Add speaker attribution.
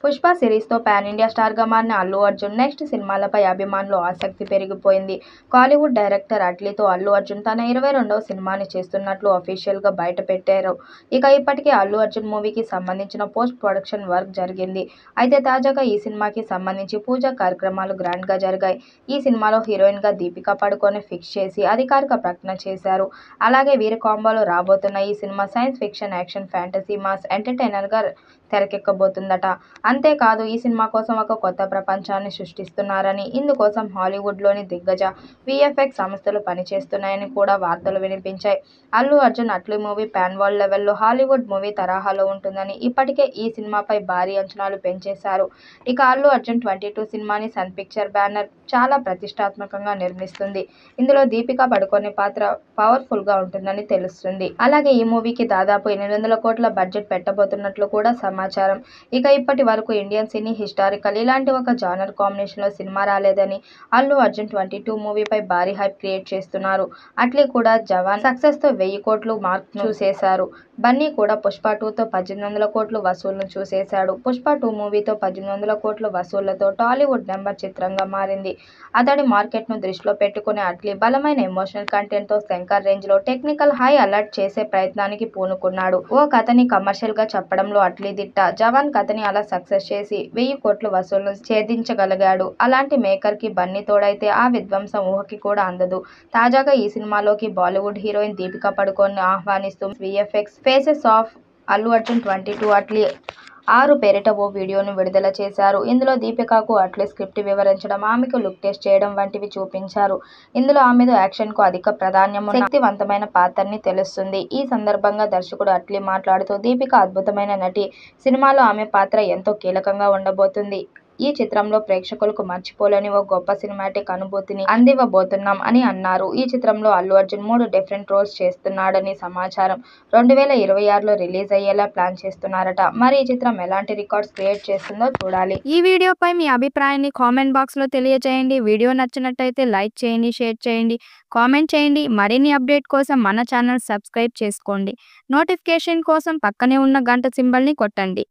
Speaker 1: Pushpa సిరీస్తో pan India స్టార్గా మారిన Allu Arjun next సినిమాలపై అభిమానులు ఆసక్తి పెరిగిపోయింది. కాలీవుడ్ డైరెక్టర్ అట్లీతో అల్లు అర్జున్ తన 22వ సినిమాని చేస్తున్నట్లు అఫీషియల్గా బయటపెట్టారు. ఇప్పటికే అల్లు అర్జున్ మూవీకి సంబంధించిన పోస్ట్ ప్రొడక్షన్ వర్క్ జరిగింది. అయితే తాజాగా ఈ సినిమాకి సంబంధించి పూజా కార్యక్రమాలు గ్రాండ్గా జరిగాయి. ఈ సినిమాలో హీరోయిన్గా దీపికా పడుకోన్ ఫిక్స్ చేసి అధికారిక ప్రకటన చేశారు. అలాగే వీరి కాంబోలో రాబోతున్న ఈ cinema science fiction, action, fantasy, mass ఎంటర్టైనర్గా తెరకెక్కబోతుందట. అంతేకాదు ఈ సినిమా కోసం ఒక కొత్త ప్రపంచాన్ని సృష్టిస్తున్నారని, ఇందుకోసం హాలీవుడ్లోని దిగ్గజ వీఎఫ్ఎక్స్ సంస్థలు పనిచేస్తున్నాయని కూడా వార్తలు వినిపించాయి. Allu Arjun Atlee movie pan world లెవెల్లో హాలీవుడ్ మూవీ తరహాలో ఉంటుందని ఇప్పటికే ఈ సినిమాపై భారీ అంచనాలు పెంచేశారు. అల్లు అర్జున్ 22 సినిమాని సన్ పిక్చర్ బ్యానర్ చాలా ప్రతిష్టాత్మకంగా నిర్మిస్తుంది. ఇందులో దీపికా పడుకోన్ పాత్ర పవర్ఫుల్గా ఉంటుందని తెలుస్తుంది. అలాగే ఈ మూవీకి దాదాపు 800 కోట్ల బడ్జెట్ పెట్టబోతున్నట్లు కూడా సమాచారం. ఇప్పటి వరకు ఇండియన్ సినీ హిస్టారికల్ ఇలాంటి ఒక జానర్ కాంబినేషన్లో సినిమా రాలేదని అల్లు అర్జున్ 22 మూవీపై భారీ హైప్ క్రియేట్ చేస్తున్నారు. అట్లీ కూడా జవాన్ సక్సెస్తో 1000 కోట్లు మార్క్ను చూసేశారు. బన్నీ కూడా పుష్ప 2తో 1800 కోట్లు వసూళ్లను చూసేశాడు. పుష్ప 2 మూవీతో 1800 కోట్ల వసూళ్లతో టాలీవుడ్ నెంబర్ చిత్రంగా మారింది. అతడి మార్కెట్ను దృష్టిలో పెట్టుకుని అట్లీ బలమైన ఎమోషనల్ కంటెంట్తో శంకర్ రేంజ్లో టెక్నికల్ హై అలర్ట్ చేసే ప్రయత్నానికి పూనుకున్నాడు. ఓ కథని కమర్షియల్గా చెప్పడంలో అట్లీ దిట్ట. జవాన్ కథని అలా సక్సెస్ చేసి 1000 కోట్ల వసూళ్లను ఛేదించగలిగాడు. అలాంటి మేకర్కి బన్నీ తోడైతే ఆ విధ్వంసం ఊహకి కూడా అందదు. తాజాగా ఈ సినిమాలోకి బాలీవుడ్ హీరోయిన్ దీపికా పడుకోన్ ఆహ్వానిస్తూ VFX faces of Allu Arjun 22 Atlee 6 పేరిట ఓ వీడియోను విడుదల చేశారు. ఇందులో దీపికాకు అట్లీ స్క్రిప్ట్ వివరించడం, ఆమెకు లుక్ టెస్ట్ చేయడం వంటివి చూపించారు. ఇందులో ఆమెలో యాక్షన్కు అధిక ప్రాధాన్యమున్న శక్తివంతమైన పాత్రని తెలుస్తుంది. ఈ సందర్భంగా దర్శకుడు అట్లీ మాట్లాడుతూ దీపిక అద్భుతమైన నటి. సినిమాలో ఆమె పాత్ర ఎంతో కీలకంగా ఉండబోతుంది. ఈ చిత్రంలో ప్రేక్షకులకు మర్చిపోలేని ఓ గొప్ప సినిమాటిక్ అనుభూతిని అందివ్వబోతున్నాం అని అన్నారు. ఈ చిత్రంలో అల్లు అర్జున్ 3 డిఫరెంట్ రోల్స్ చేస్తున్నాడని సమాచారం. 2026లో రిలీజ్ అయ్యేలా ప్లాన్ చేస్తున్నారట. మరి ఈ చిత్రం ఎలాంటి రికార్డ్స్ క్రియేట్ చేస్తుందో చూడాలి.
Speaker 2: ఈ వీడియోపై మీ అభిప్రాయాన్ని కామెంట్ బాక్స్లో తెలియజేయండి. వీడియో నచ్చినట్టయితే లైక్ చేయండి, షేర్ చేయండి, కామెంట్ చేయండి. మరిన్ని అప్డేట్ కోసం మన ఛానల్ సబ్స్క్రైబ్ చేసుకోండి. నోటిఫికేషన్ కోసం పక్కనే ఉన్న గంట సింబల్ని కొట్టండి.